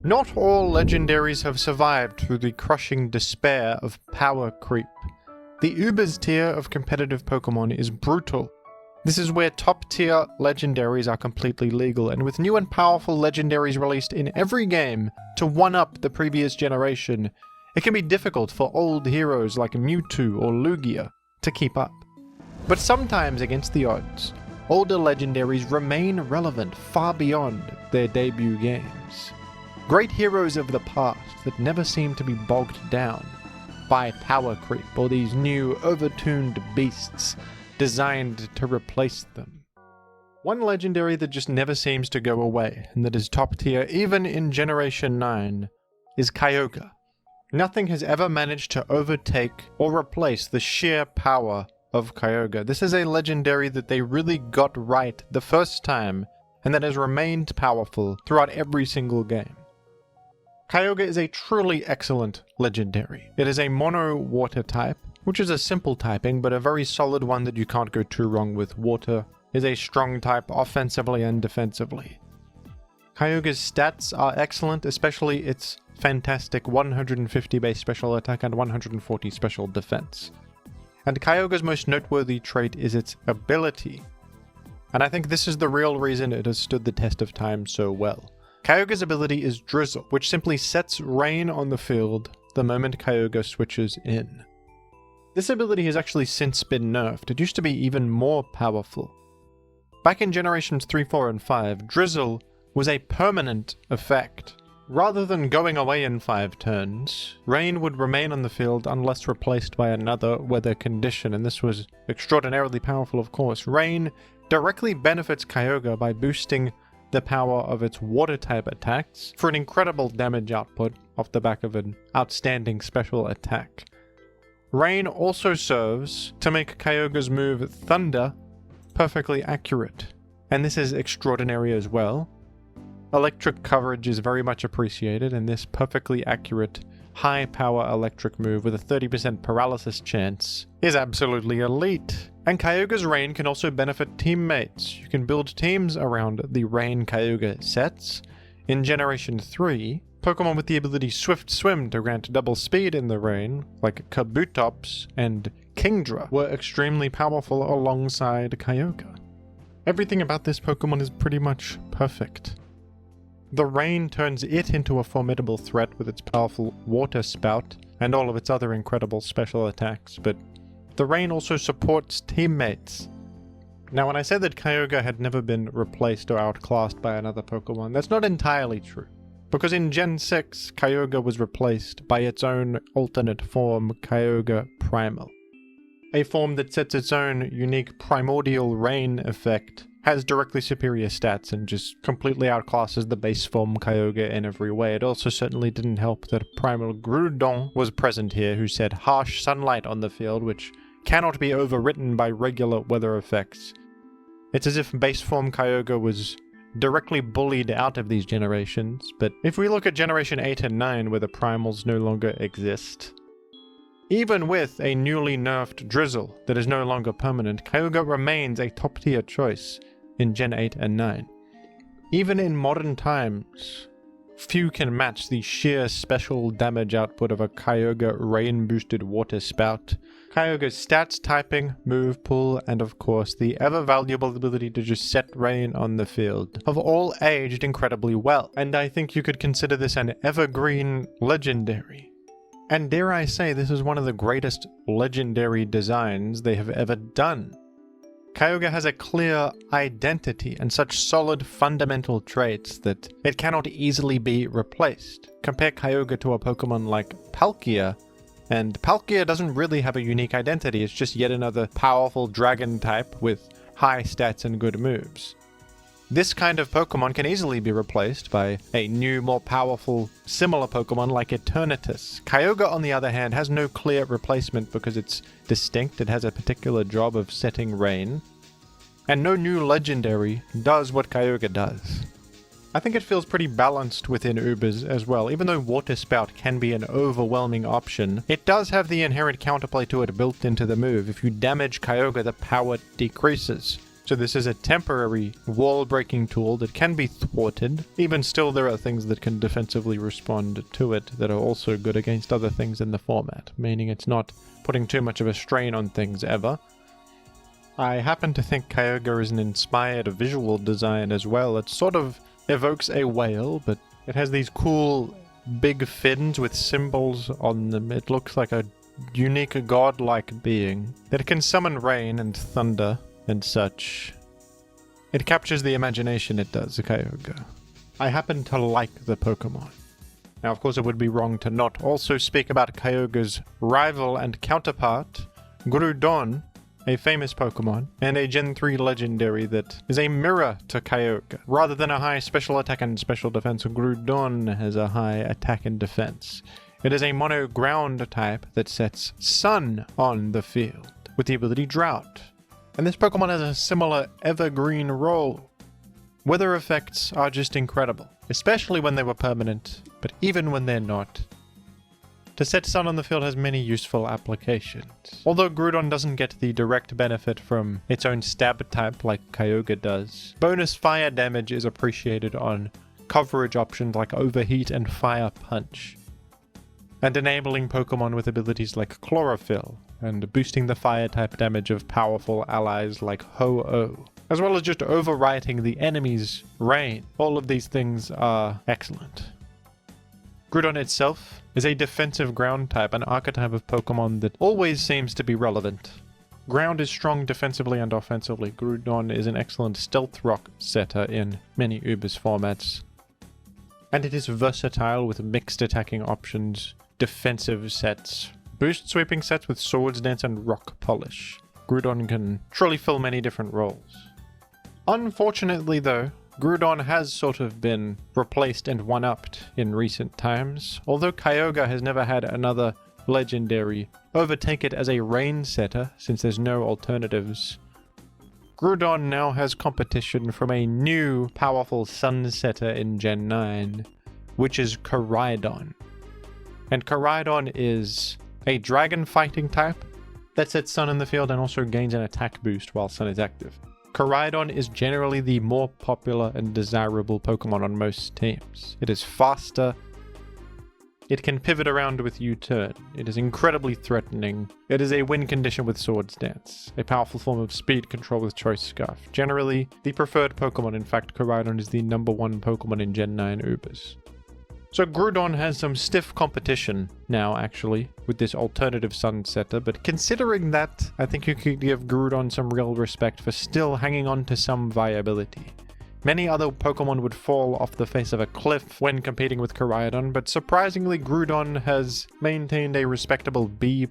Not all legendaries have survived through the crushing despair of power creep. The Uber's tier of competitive Pokemon is brutal. This is where top tier legendaries are completely legal, and with new and powerful legendaries released in every game to one-up the previous generation, it can be difficult for old heroes like Mewtwo or Lugia to keep up. But sometimes against the odds, older legendaries remain relevant far beyond their debut games. Great heroes of the past that never seem to be bogged down by power creep or these new overtuned beasts designed to replace them. One legendary that just never seems to go away, and that is top tier even in Generation 9, is Kyogre. Nothing has ever managed to overtake or replace the sheer power of Kyogre. This is a legendary that they really got right the first time, and that has remained powerful throughout every single game. Kyogre is a truly excellent legendary. It is a mono water type, which is a simple typing, but a very solid one that you can't go too wrong with. Water is a strong type offensively and defensively. Kyogre's stats are excellent, especially its fantastic 150 base special attack and 140 special defense. And Kyogre's most noteworthy trait is its ability. And I think this is the real reason it has stood the test of time so well. Kyogre's ability is Drizzle, which simply sets rain on the field the moment Kyogre switches in. This ability has actually since been nerfed. It used to be even more powerful. Back in Generations 3, 4, and 5, Drizzle was a permanent effect. Rather than going away in 5 turns, rain would remain on the field unless replaced by another weather condition, and this was extraordinarily powerful, of course. Rain directly benefits Kyogre by boosting the power of its water-type attacks for an incredible damage output off the back of an outstanding special attack. Rain also serves to make Kyogre's move Thunder perfectly accurate, and this is extraordinary as well. Electric coverage is very much appreciated, and this perfectly accurate high-power electric move with a 30% paralysis chance is absolutely elite. And Kyogre's Rain can also benefit teammates. You can build teams around the Rain Kyogre sets. In Generation 3, Pokemon with the ability Swift Swim to grant double speed in the rain, like Kabutops and Kingdra, were extremely powerful alongside Kyogre. Everything about this Pokemon is pretty much perfect. The rain turns it into a formidable threat with its powerful Water Spout and all of its other incredible special attacks, but the rain also supports teammates. Now, when I said that Kyogre had never been replaced or outclassed by another Pokemon, that's not entirely true. Because in Gen 6, Kyogre was replaced by its own alternate form, Kyogre Primal. A form that sets its own unique primordial rain effect, has directly superior stats, and just completely outclasses the base form Kyogre in every way. It also certainly didn't help that Primal Groudon was present here, who set harsh sunlight on the field, which cannot be overwritten by regular weather effects. It's as if base form Kyogre was directly bullied out of these generations, but if we look at Generation 8 and 9, where the Primals no longer exist, even with a newly nerfed Drizzle that is no longer permanent, Kyogre remains a top tier choice in Gen 8 and 9. Even in modern times, few can match the sheer special damage output of a Kyogre rain-boosted Water Spout. Kyogre's stats, typing, move pool, and of course the ever-valuable ability to just set rain on the field have all aged incredibly well, and I think you could consider this an evergreen legendary. And dare I say, this is one of the greatest legendary designs they have ever done. Kyogre has a clear identity and such solid fundamental traits that it cannot easily be replaced. Compare Kyogre to a Pokemon like Palkia, and Palkia doesn't really have a unique identity, it's just yet another powerful dragon type with high stats and good moves. This kind of Pokemon can easily be replaced by a new, more powerful, similar Pokemon like Eternatus. Kyogre, on the other hand, has no clear replacement because it's distinct, it has a particular job of setting rain, and no new legendary does what Kyogre does. I think it feels pretty balanced within Ubers as well. Even though Water Spout can be an overwhelming option, it does have the inherent counterplay to it built into the move. If you damage Kyogre, the power decreases. So this is a temporary wall-breaking tool that can be thwarted. Even still, there are things that can defensively respond to it that are also good against other things in the format, meaning it's not putting too much of a strain on things ever. I happen to think Kyogre is an inspired visual design as well. It sort of evokes a whale, but it has these cool big fins with symbols on them. It looks like a unique godlike being that can summon rain and thunder and such. It captures the imagination, it does, Kyogre. I happen to like the Pokemon. Now, of course, it would be wrong to not also speak about Kyogre's rival and counterpart, Groudon, a famous Pokemon, and a Gen 3 legendary that is a mirror to Kyogre. Rather than a high special attack and special defense, Groudon has a high attack and defense. It is a mono ground type that sets Sun on the field with the ability Drought. And this Pokemon has a similar evergreen role. Weather effects are just incredible, especially when they were permanent, but even when they're not. To set Sun on the field has many useful applications. Although Groudon doesn't get the direct benefit from its own stab type like Kyogre does, bonus fire damage is appreciated on coverage options like Overheat and Fire Punch, and enabling Pokemon with abilities like Chlorophyll, and boosting the fire type damage of powerful allies like Ho-Oh, as well as just overwriting the enemy's rain. All of these things are excellent. Groudon itself is a defensive ground type, an archetype of Pokemon that always seems to be relevant. Ground is strong defensively and offensively. Groudon is an excellent stealth rock setter in many Ubers formats. And it is versatile with mixed attacking options, defensive sets, boost sweeping sets with Swords Dance and Rock Polish. Groudon can truly fill many different roles. Unfortunately though, Groudon has sort of been replaced and one-upped in recent times, although Kyogre has never had another legendary overtake it as a rain setter since there's no alternatives. Groudon now has competition from a new powerful sun setter in Gen 9, which is Koraidon. And Koraidon is a dragon fighting type that sets Sun in the field and also gains an attack boost while Sun is active. Koraidon is generally the more popular and desirable Pokemon on most teams. It is faster. It can pivot around with U-turn. It is incredibly threatening. It is a win condition with Swords Dance, a powerful form of speed control with Choice Scarf. Generally, the preferred Pokemon. In fact, Koraidon is the #1 Pokemon in Gen 9 Ubers. So Groudon has some stiff competition now, actually, with this alternative sun setter, but considering that, I think you could give Groudon some real respect for still hanging on to some viability. Many other Pokemon would fall off the face of a cliff when competing with Koraidon, but surprisingly Groudon has maintained a respectable B+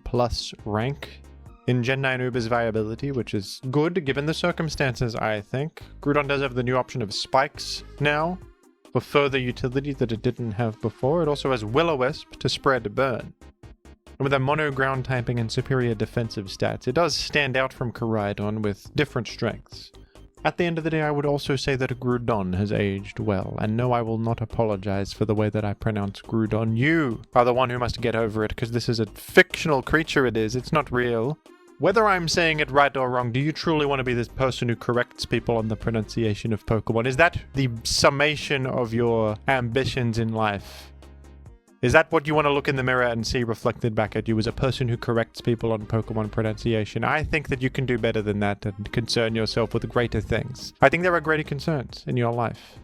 rank in Gen 9 Uber's viability, which is good given the circumstances, I think. Groudon does have the new option of Spikes now, for further utility that it didn't have before. It also has Will-O-Wisp to spread burn. And with a mono ground typing and superior defensive stats, it does stand out from Koraidon with different strengths. At the end of the day, I would also say that Groudon has aged well, and no, I will not apologize for the way that I pronounce Groudon. You are the one who must get over it, because this is a fictional creature it is, it's not real. Whether I'm saying it right or wrong, do you truly want to be this person who corrects people on the pronunciation of Pokemon? Is that the summation of your ambitions in life? Is that what you want to look in the mirror and see reflected back at you as a person who corrects people on Pokemon pronunciation? I think that you can do better than that and concern yourself with greater things. I think there are greater concerns in your life.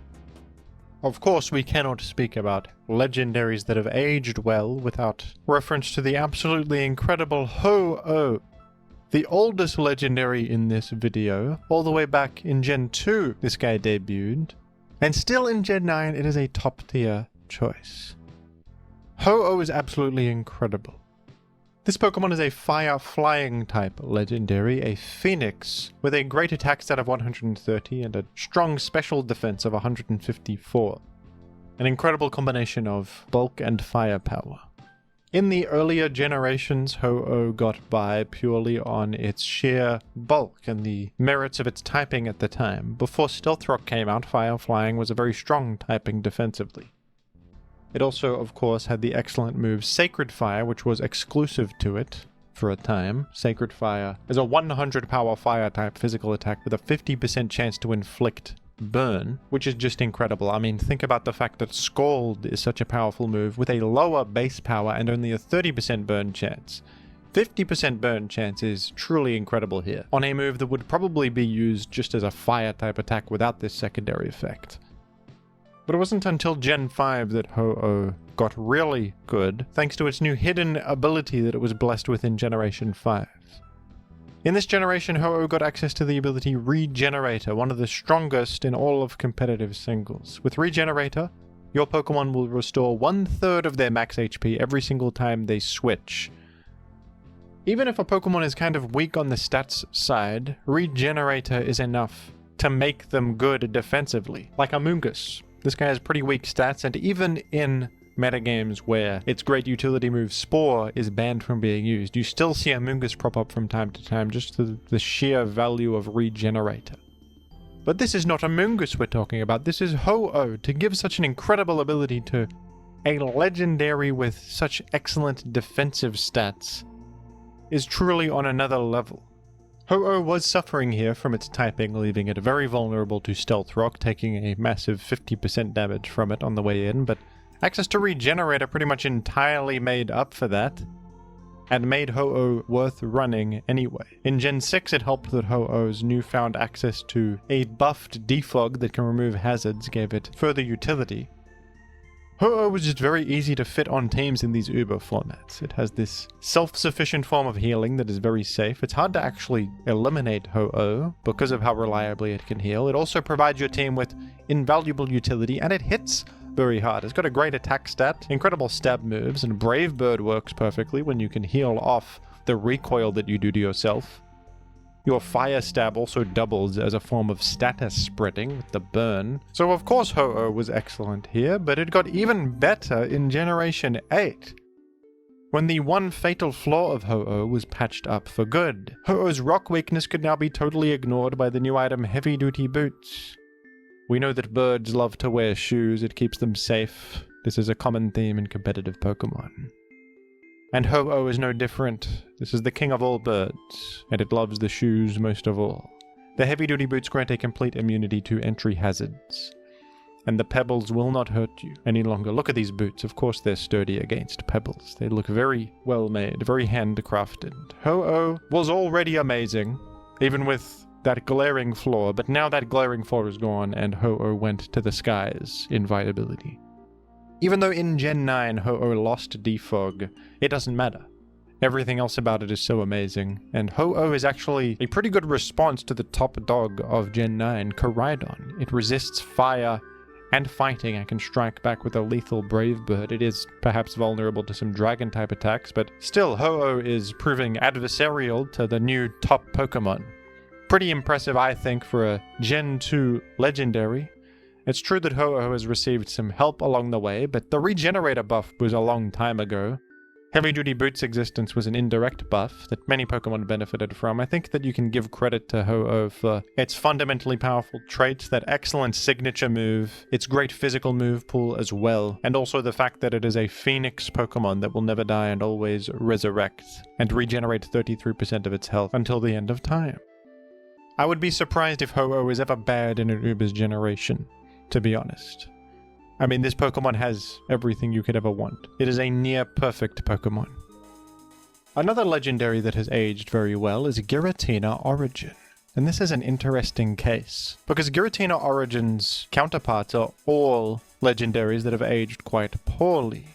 Of course, we cannot speak about legendaries that have aged well without reference to the absolutely incredible Ho-Oh, the oldest legendary in this video. All the way back in Gen 2, this guy debuted. And still in Gen 9, it is a top tier choice. Ho-Oh is absolutely incredible. This Pokemon is a fire flying type legendary, a phoenix with a great attack stat of 130 and a strong special defense of 154. An incredible combination of bulk and firepower. In the earlier generations, Ho-Oh got by purely on its sheer bulk and the merits of its typing at the time. Before Stealth Rock came out, Fire Flying was a very strong typing defensively. It also, of course, had the excellent move Sacred Fire, which was exclusive to it. for a time. Sacred Fire is a 100 power fire type physical attack with a 50% chance to inflict burn, which is just incredible. I mean, think about the fact that Scald is such a powerful move with a lower base power and only a 30% burn chance. 50% burn chance is truly incredible here, on a move that would probably be used just as a fire type attack without this secondary effect. But it wasn't until Gen 5 that Ho-Oh got really good, thanks to its new hidden ability that it was blessed with in Generation 5. In this generation, Ho-Oh got access to the ability Regenerator, one of the strongest in all of competitive singles. With Regenerator, your Pokemon will restore 1/3 of their max HP every single time they switch. Even if a Pokemon is kind of weak on the stats side, Regenerator is enough to make them good defensively, like Amoonguss. This guy has pretty weak stats, and even in metagames where its great utility move Spore is banned from being used, you still see Amoonguss prop up from time to time just to the sheer value of Regenerator. But this is not Amoonguss we're talking about, this is Ho-Oh. To give such an incredible ability to a legendary with such excellent defensive stats is truly on another level. Ho-Oh was suffering here from its typing, leaving it very vulnerable to Stealth Rock, taking a massive 50% damage from it on the way in, but access to Regenerator pretty much entirely made up for that, and made Ho-Oh worth running anyway. In Gen 6 it helped that Ho-Oh's newfound access to a buffed defog that can remove hazards gave it further utility. Ho-Oh was just very easy to fit on teams in these Uber formats. It has this self-sufficient form of healing that is very safe. It's hard to actually eliminate Ho-Oh because of how reliably it can heal. It also provides your team with invaluable utility, and it hits very hard. It's got a great attack stat, incredible stab moves, and Brave Bird works perfectly when you can heal off the recoil that you do to yourself. Your Fire Stab also doubles as a form of status spreading with the burn. So of course Ho-Oh was excellent here, but it got even better in Generation 8. When the one fatal flaw of Ho-Oh was patched up for good. Ho-Oh's rock weakness could now be totally ignored by the new item Heavy Duty Boots. We know that birds love to wear shoes, it keeps them safe. This is a common theme in competitive Pokemon. And Ho-Oh is no different. This is the king of all birds, and it loves the shoes most of all. The heavy-duty boots grant a complete immunity to entry hazards, and the pebbles will not hurt you any longer. Look at these boots. Of course they're sturdy against pebbles. They look very well made, very handcrafted. Ho-Oh was already amazing, even with that glaring flaw, but now that glaring flaw is gone, and Ho-Oh went to the skies in viability. Even though in Gen 9 Ho-Oh lost defog, it doesn't matter. Everything else about it is so amazing, and Ho-Oh is actually a pretty good response to the top dog of Gen 9, Koraidon. It resists fire and fighting and can strike back with a lethal Brave Bird. It is perhaps vulnerable to some dragon-type attacks, but still Ho-Oh is proving adversarial to the new top Pokemon. Pretty impressive, I think, for a Gen 2 legendary. It's true that Ho-Oh has received some help along the way, but the Regenerator buff was a long time ago. Heavy Duty Boots' existence was an indirect buff that many Pokemon benefited from. I think that you can give credit to Ho-Oh for its fundamentally powerful traits, that excellent signature move, its great physical move pool as well, and also the fact that it is a Phoenix Pokemon that will never die and always resurrect, and regenerate 33% of its health until the end of time. I would be surprised if Ho-Oh is ever bad in an Uber's generation, to be honest. I mean, this Pokemon has everything you could ever want. It is a near-perfect Pokemon. Another legendary that has aged very well is Giratina Origin. And this is an interesting case, because Giratina Origin's counterparts are all legendaries that have aged quite poorly.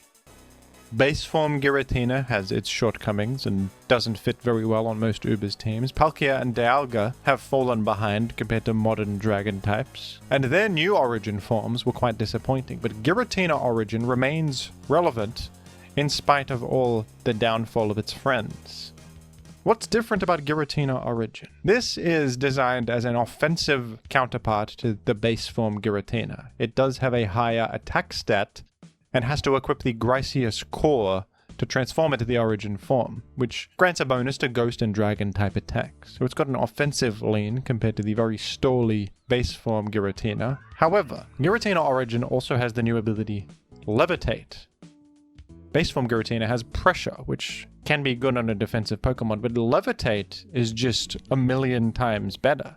Base form Giratina has its shortcomings and doesn't fit very well on most Uber's teams. Palkia and Dialga have fallen behind compared to modern dragon types, and their new Origin forms were quite disappointing, but Giratina Origin remains relevant in spite of all the downfall of its friends. What's different about Giratina Origin? This is designed as an offensive counterpart to the base form Giratina. It does have a higher attack stat, and has to equip the Gracious Core to transform it to the Origin form, which grants a bonus to Ghost and Dragon type attacks. So it's got an offensive lean compared to the very stally base form Giratina. However, Giratina Origin also has the new ability Levitate. base form Giratina has Pressure, which can be good on a defensive Pokemon, but Levitate is just a million times better.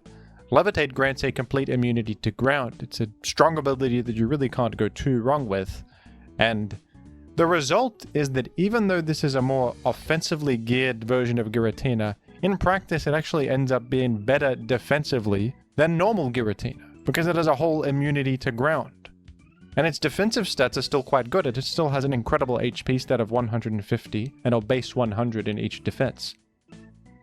Levitate grants a complete immunity to ground. It's a strong ability that you really can't go too wrong with. And the result is that even though this is a more offensively geared version of Giratina, in practice it actually ends up being better defensively than normal Giratina, because it has a whole immunity to ground. And its defensive stats are still quite good. It still has an incredible HP stat of 150 and a base 100 in each defense.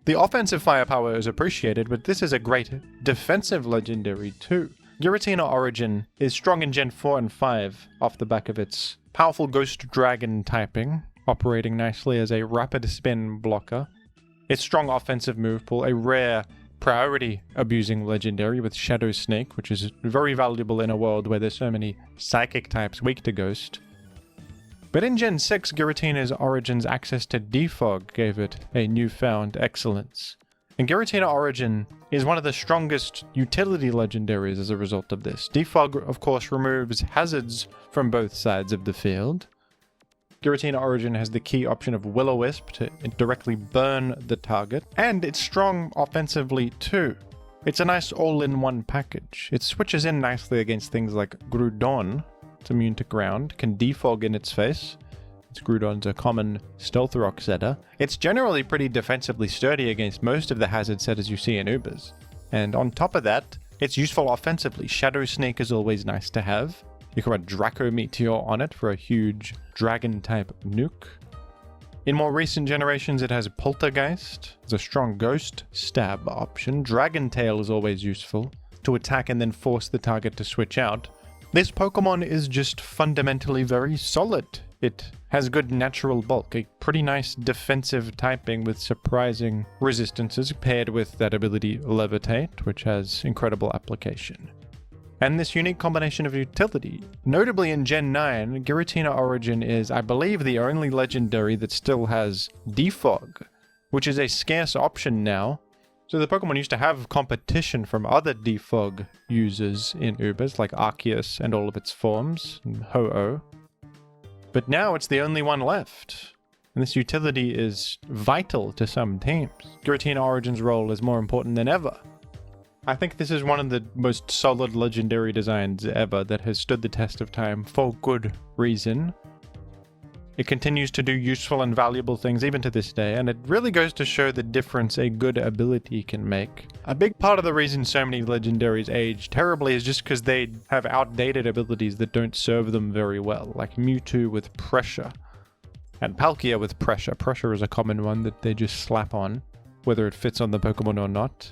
The offensive firepower is appreciated, but this is a great defensive legendary too. Giratina Origin is strong in Gen 4 and 5 off the back of its powerful Ghost Dragon typing, operating nicely as a rapid spin blocker. Its strong offensive move pool, a rare priority abusing legendary with Shadow Snake, which is very valuable in a world where there's so many psychic types weak to Ghost. But in Gen 6, Giratina's Origin's access to Defog gave it a newfound excellence. And Giratina Origin is one of the strongest utility legendaries as a result of this. Defog, of course, removes hazards from both sides of the field. Giratina Origin has the key option of Will-O-Wisp to directly burn the target, and it's strong offensively too. It's a nice all-in-one package. It switches in nicely against things like Groudon. It's immune to ground, can defog in its face. Groudon's a common stealth rock setter. It's generally pretty defensively sturdy against most of the hazard setters you see in Ubers. And on top of that, it's useful offensively. Shadow Snake is always nice to have. You can run Draco Meteor on it for a huge dragon-type nuke. In more recent generations, it has Poltergeist. It's a strong ghost stab option. Dragon Tail is always useful to attack and then force the target to switch out. This Pokemon is just fundamentally very solid. It has good natural bulk, a pretty nice defensive typing with surprising resistances paired with that ability Levitate, which has incredible application. And this unique combination of utility. Notably in Gen 9, Giratina Origin is, I believe, the only legendary that still has Defog, which is a scarce option now. So the Pokemon used to have competition from other Defog users in Ubers, like Arceus and all of its forms, and Ho-Oh. But now it's the only one left. And this utility is vital to some teams. Giratina Origin's role is more important than ever. I think this is one of the most solid legendary designs ever that has stood the test of time for good reason. It continues to do useful and valuable things even to this day, and it really goes to show the difference a good ability can make. A big part of the reason so many legendaries age terribly is just because they have outdated abilities that don't serve them very well, like Mewtwo with Pressure, and Palkia with Pressure. Pressure is a common one that they just slap on, whether it fits on the Pokemon or not.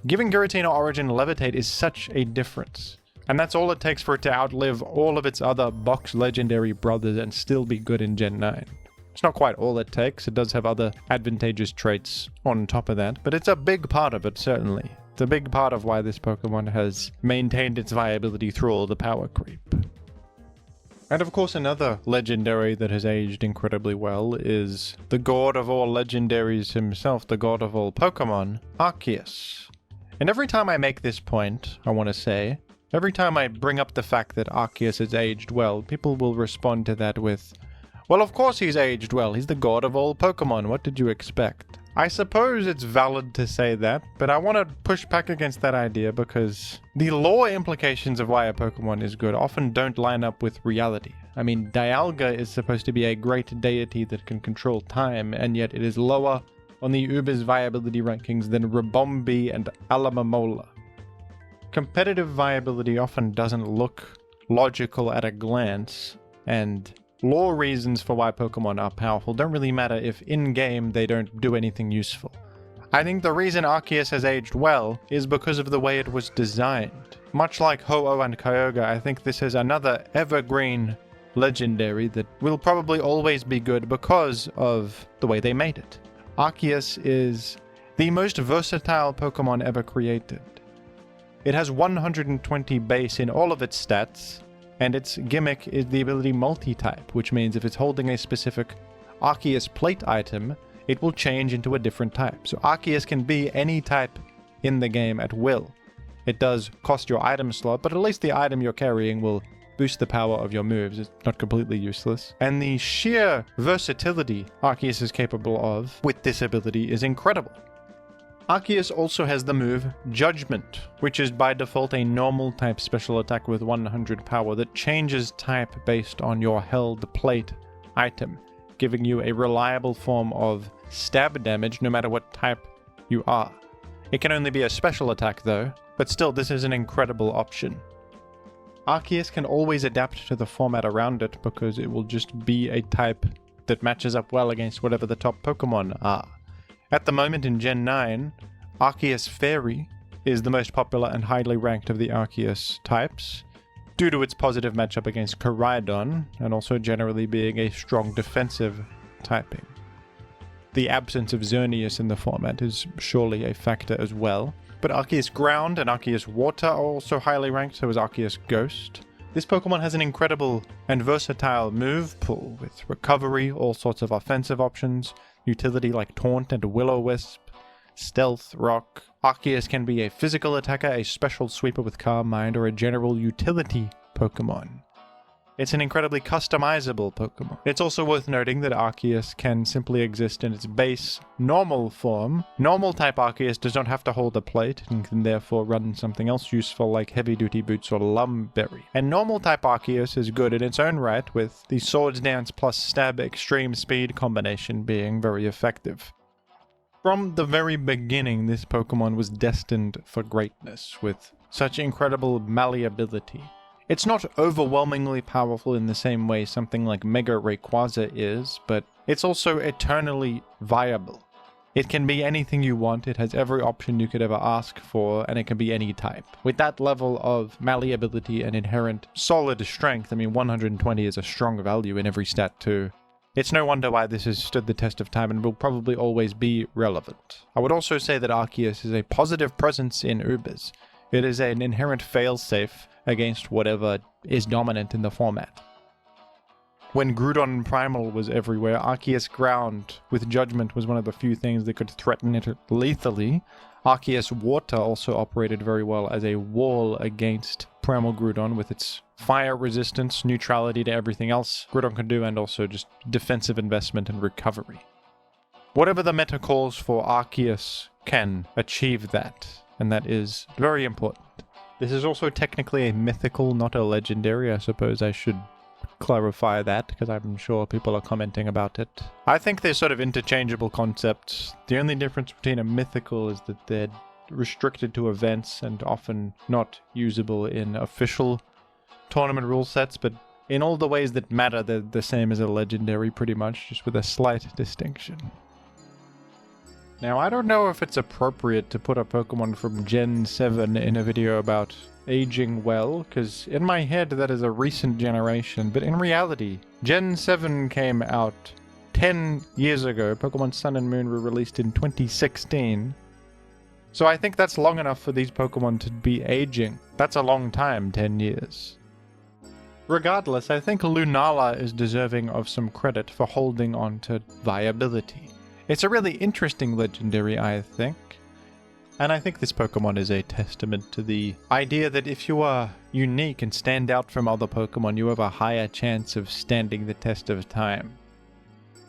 Giving Giratina Origin Levitate is such a difference. And that's all it takes for it to outlive all of its other box legendary brothers and still be good in Gen 9. It's not quite all it takes. It does have other advantageous traits on top of that, but it's a big part of it, certainly. It's a big part of why this Pokemon has maintained its viability through all the power creep. And of course, another legendary that has aged incredibly well is the god of all legendaries himself, the god of all Pokemon, Arceus. And every time I make this point, I want to say, every time I bring up the fact that Arceus has aged well, people will respond to that with, well, of course he's aged well. He's the god of all Pokemon. What did you expect? I suppose it's valid to say that, but I want to push back against that idea because the lore implications of why a Pokemon is good often don't line up with reality. I mean, Dialga is supposed to be a great deity that can control time, and yet it is lower on the Uber's viability rankings than Ribombee and Alomomola. Competitive viability often doesn't look logical at a glance, and lore reasons for why Pokemon are powerful don't really matter if in-game they don't do anything useful. I think the reason Arceus has aged well is because of the way it was designed. Much like Ho-Oh and Kyogre, I think this is another evergreen legendary that will probably always be good because of the way they made it. Arceus is the most versatile Pokemon ever created. It has 120 base in all of its stats, and its gimmick is the ability multi-type, which means if it's holding a specific Arceus plate item, it will change into a different type. So Arceus can be any type in the game at will. It does cost your item slot, but at least the item you're carrying will boost the power of your moves. It's not completely useless. And the sheer versatility Arceus is capable of with this ability is incredible. Arceus also has the move Judgment, which is by default a normal type special attack with 100 power that changes type based on your held plate item, giving you a reliable form of stab damage no matter what type you are. It can only be a special attack though, but still this is an incredible option. Arceus can always adapt to the format around it because it will just be a type that matches up well against whatever the top Pokemon are. At the moment in Gen 9, Arceus Fairy is the most popular and highly ranked of the Arceus types, due to its positive matchup against Koraidon, and also generally being a strong defensive typing. The absence of Xerneas in the format is surely a factor as well, but Arceus Ground and Arceus Water are also highly ranked, so is Arceus Ghost. This Pokemon has an incredible and versatile move pool with recovery, all sorts of offensive options, utility like Taunt and Will-O-Wisp, Stealth, Rock. Arceus can be a physical attacker, a special sweeper with Calm Mind, or a general utility Pokemon. It's an incredibly customizable Pokemon. It's also worth noting that Arceus can simply exist in its base normal form. Normal type Arceus does not have to hold a plate and can therefore run something else useful like Heavy Duty Boots or Lumberry. And normal type Arceus is good in its own right, with the Swords Dance plus Stab Extreme Speed combination being very effective. From the very beginning, this Pokemon was destined for greatness, with such incredible malleability. It's not overwhelmingly powerful in the same way something like Mega Rayquaza is, but it's also eternally viable. It can be anything you want, it has every option you could ever ask for, and it can be any type. With that level of malleability and inherent solid strength, I mean 120 is a strong value in every stat too. It's no wonder why this has stood the test of time and will probably always be relevant. I would also say that Arceus is a positive presence in Ubers. It is an inherent failsafe against whatever is dominant in the format. When Groudon Primal was everywhere, Arceus Ground with Judgment was one of the few things that could threaten it lethally. Arceus Water also operated very well as a wall against Primal Groudon with its fire resistance, neutrality to everything else Groudon can do, and also just defensive investment and recovery. Whatever the meta calls for, Arceus can achieve that, and that is very important. This is also technically a mythical, not a legendary. I suppose I should clarify that, because I'm sure people are commenting about it. I think they're sort of interchangeable concepts. The only difference between a mythical is that they're restricted to events and often not usable in official tournament rule sets, but in all the ways that matter, they're the same as a legendary pretty much, just with a slight distinction. Now, I don't know if it's appropriate to put a Pokemon from Gen 7 in a video about aging well, because in my head that is a recent generation, but in reality, Gen 7 came out 10 years ago. Pokemon Sun and Moon were released in 2016. So I think that's long enough for these Pokemon to be aging. That's a long time, 10 years. Regardless, I think Lunala is deserving of some credit for holding on to viability. It's a really interesting legendary, I think. And I think this Pokemon is a testament to the idea that if you are unique and stand out from other Pokemon, you have a higher chance of standing the test of time.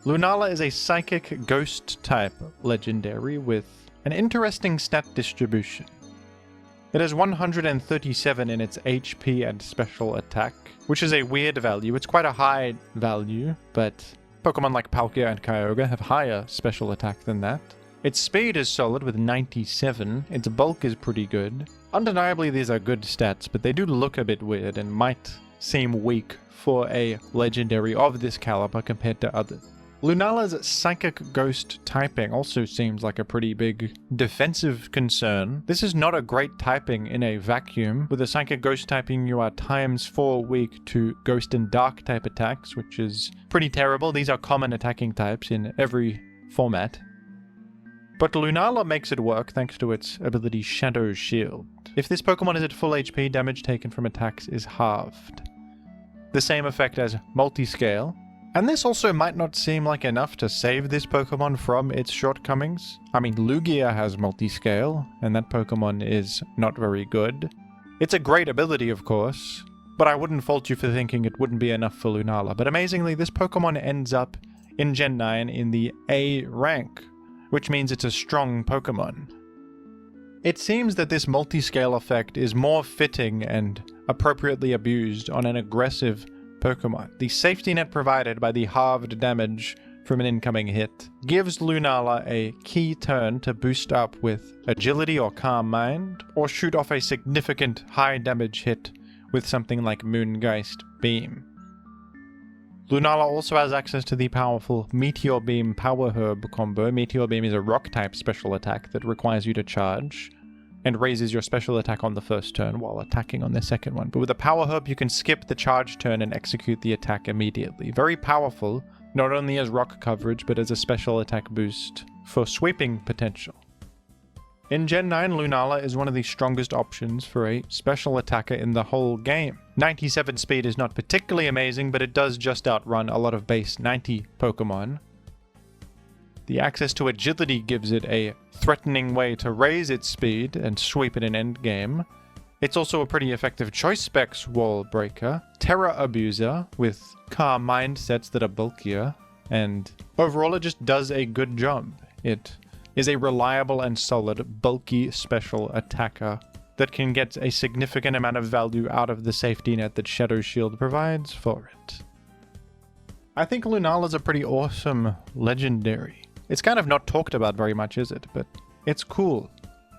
Lunala is a Psychic Ghost type legendary with an interesting stat distribution. It has 137 in its HP and special attack, which is a weird value. It's quite a high value, but Pokemon like Palkia and Kyogre have higher special attack than that. Its speed is solid with 97, its bulk is pretty good. Undeniably these are good stats, but they do look a bit weird and might seem weak for a legendary of this caliber compared to others. Lunala's Psychic Ghost typing also seems like a pretty big defensive concern. This is not a great typing in a vacuum. With a Psychic Ghost typing, you are ×4 weak to Ghost and Dark type attacks, which is pretty terrible. These are common attacking types in every format. But Lunala makes it work thanks to its ability Shadow Shield. If this Pokemon is at full HP, damage taken from attacks is halved. The same effect as Multiscale. And this also might not seem like enough to save this Pokemon from its shortcomings. I mean, Lugia has Multiscale, and that Pokemon is not very good. It's a great ability, of course, but I wouldn't fault you for thinking it wouldn't be enough for Lunala. But amazingly, this Pokemon ends up in Gen 9 in the A rank, which means it's a strong Pokemon. It seems that this multi-scale effect is more fitting and appropriately abused on an aggressive Pokemon. The safety net provided by the halved damage from an incoming hit gives Lunala a key turn to boost up with Agility or Calm Mind, or shoot off a significant high damage hit with something like Moongeist Beam. Lunala also has access to the powerful Meteor Beam Power Herb combo. Meteor Beam is a rock-type special attack that requires you to charge, and raises your special attack on the first turn while attacking on the second one. But with a Power Herb, you can skip the charge turn and execute the attack immediately. Very powerful, not only as rock coverage, but as a special attack boost for sweeping potential. In Gen 9, Lunala is one of the strongest options for a special attacker in the whole game. 97 speed is not particularly amazing, but it does just outrun a lot of base 90 Pokemon. The access to agility gives it a threatening way to raise its speed and sweep in an endgame. It's also a pretty effective choice specs wall breaker, Terra Abuser with calm mindsets that are bulkier, and overall it just does a good job. It is a reliable and solid, bulky special attacker that can get a significant amount of value out of the safety net that Shadow Shield provides for it. I think Lunala's a pretty awesome legendary. It's kind of not talked about very much, is it? But it's cool.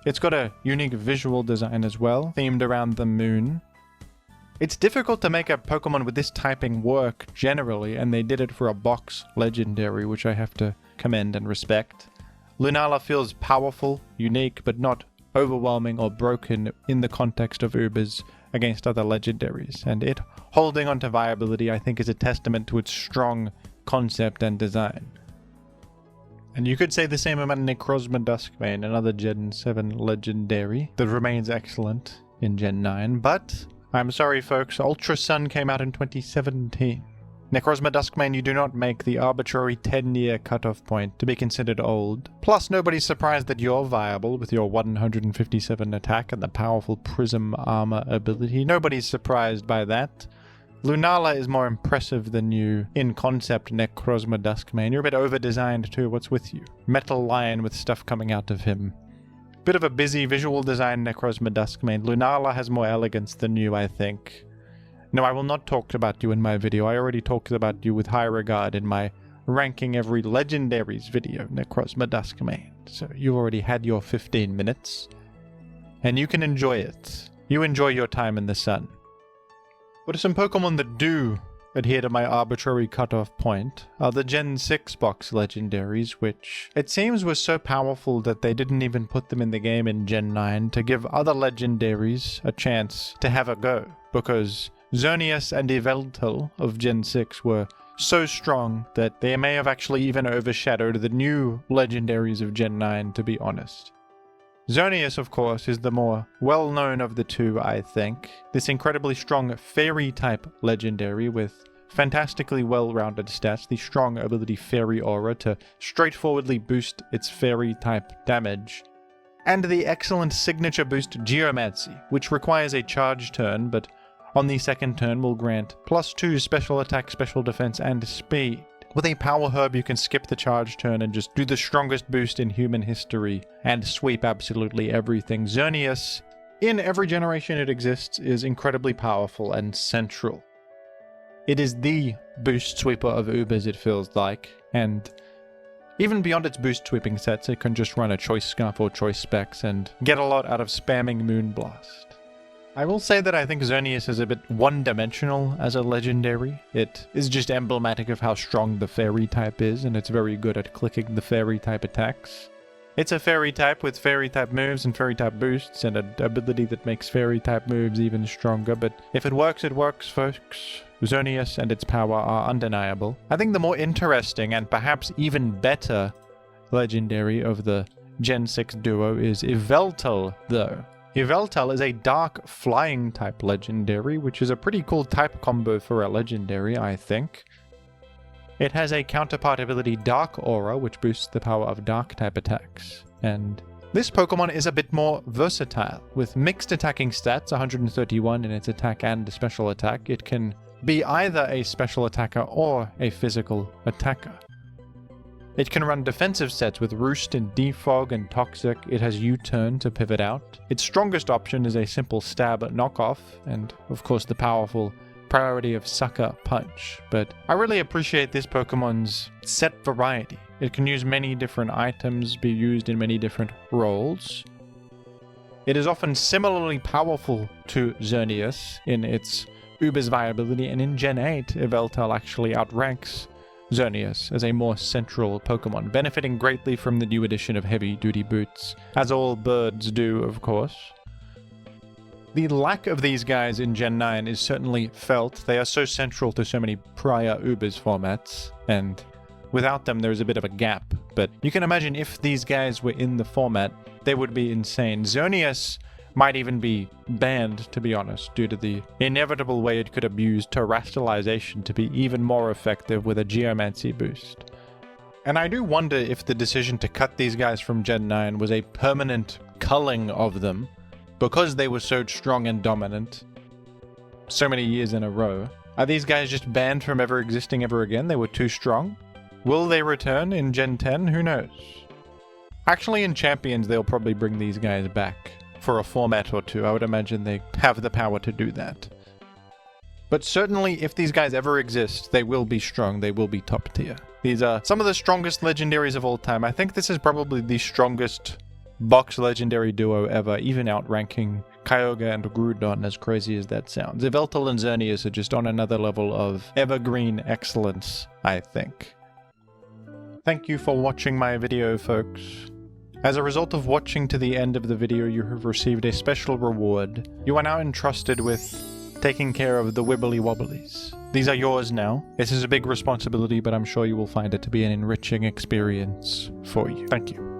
It's got a unique visual design as well, themed around the moon. It's difficult to make a Pokemon with this typing work generally, and they did it for a box legendary, which I have to commend and respect. Lunala feels powerful, unique, but not overwhelming or broken in the context of Ubers against other legendaries, and it holding onto viability I think is a testament to its strong concept and design. And you could say the same about Necrozma Duskmane, another Gen 7 legendary that remains excellent in Gen 9, but I'm sorry folks, Ultra Sun came out in 2017. Necrozma Duskmane, you do not make the arbitrary 10-year cutoff point to be considered old. Plus, nobody's surprised that you're viable with your 157 attack and the powerful Prism Armor ability. Nobody's surprised by that. Lunala is more impressive than you in concept, Necrozma Duskmane. You're a bit over-designed too, what's with you? Metal Lion with stuff coming out of him. Bit of a busy visual design, Necrozma Duskmane. Lunala has more elegance than you, I think. No, I will not talk about you in my video. I already talked about you with high regard in my ranking every legendaries video, Necrozma Duskmane. So you've already had your 15 minutes, and you can enjoy it. You enjoy your time in the sun. But some Pokemon that do adhere to my arbitrary cutoff point are the Gen 6 box legendaries, which it seems were so powerful that they didn't even put them in the game in Gen 9 to give other legendaries a chance to have a go, because Xerneas and Yveltal of Gen 6 were so strong that they may have actually even overshadowed the new legendaries of Gen 9, to be honest. Xerneas, of course, is the more well-known of the two, I think. This incredibly strong Fairy-type legendary with fantastically well-rounded stats, the strong ability Fairy Aura to straightforwardly boost its Fairy-type damage, and the excellent signature boost Geomancy, which requires a charge turn, but on the second turn will grant +2 special attack, special defense, and speed. With a Power Herb, you can skip the charge turn and just do the strongest boost in human history and sweep absolutely everything. Xerneas, in every generation it exists, is incredibly powerful and central. It is the boost sweeper of Ubers, it feels like, and even beyond its boost sweeping sets, it can just run a Choice Scarf or Choice Specs and get a lot out of spamming Moonblast. I will say that I think Xerneas is a bit one-dimensional as a legendary. It is just emblematic of how strong the Fairy type is, and it's very good at clicking the Fairy type attacks. It's a Fairy type with Fairy type moves and Fairy type boosts, and an ability that makes Fairy type moves even stronger, but if it works, folks. Xerneas and its power are undeniable. I think the more interesting and perhaps even better legendary of the Gen 6 duo is Yveltal, though. Yveltal is a dark flying type legendary, which is a pretty cool type combo for a legendary, I think. It has a counterpart ability Dark Aura, which boosts the power of dark type attacks, and This Pokemon is a bit more versatile. With mixed attacking stats, 131 in its attack and special attack, it can be either a special attacker or a physical attacker. It can run defensive sets with Roost and Defog and Toxic. It has U-Turn to pivot out. Its strongest option is a simple stab knockoff, and of course the powerful priority of Sucker Punch. But I really appreciate this Pokemon's set variety. It can use many different items, be used in many different roles. It is often similarly powerful to Xerneas in its Uber's viability, and in Gen 8, Yveltal actually outranks Xerneas as a more central Pokemon, benefiting greatly from the new addition of heavy-duty boots, as all birds do, of course. The lack of these guys in Gen 9 is certainly felt. They are so central to so many prior Ubers formats, and without them there is a bit of a gap. But you can imagine if these guys were in the format, they would be insane. Xerneas might even be banned, to be honest, due to the inevitable way it could abuse terrestrialization to be even more effective with a Geomancy boost. And I do wonder if the decision to cut these guys from Gen 9 was a permanent culling of them, because they were so strong and dominant so many years in a row. Are these guys just banned from ever existing ever again? They were too strong? Will they return in Gen 10? Who knows? Actually, in Champions, they'll probably bring these guys back for a format or two. I would imagine they have the power to do that. But certainly, if these guys ever exist, they will be strong. They will be top tier. These are some of the strongest legendaries of all time. I think this is probably the strongest box legendary duo ever, even outranking Kyogre and Groudon, as crazy as that sounds. Yveltal and Xerneas are just on another level of evergreen excellence, I think. Thank you for watching my video, folks. As a result of watching to the end of the video, you have received a special reward. You are now entrusted with taking care of the Wibbly Wobblies. These are yours now. This is a big responsibility, but I'm sure you will find it to be an enriching experience for you. Thank you.